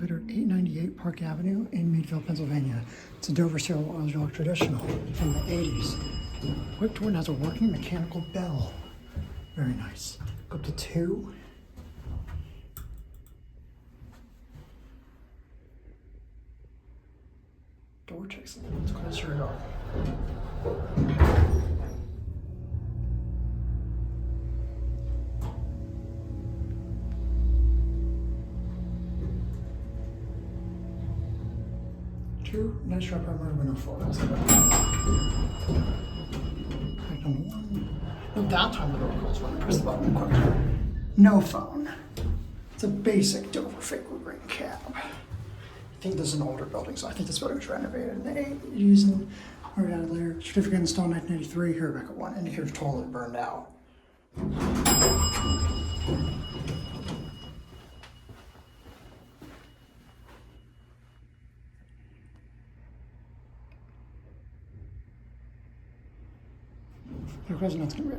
located at 898 Park Avenue in Meadville, Pennsylvania. It's a Dover Seelar Oildraulic traditional from the 80s. Quick door has a working mechanical bell. Very nice. Go up to 2. Door checks a little bit closer it up. Two nice sharp armor with no photos. Number 1. No, that time the door closed when I press the button quick. No phone. It's a basic Dover fake wood grain cab. I think this is an older building, so I think this building was renovated in the 80s and right out of there. Certificate installed 1993. Here, back at 1. Indicator totally burned out. Your president's gonna be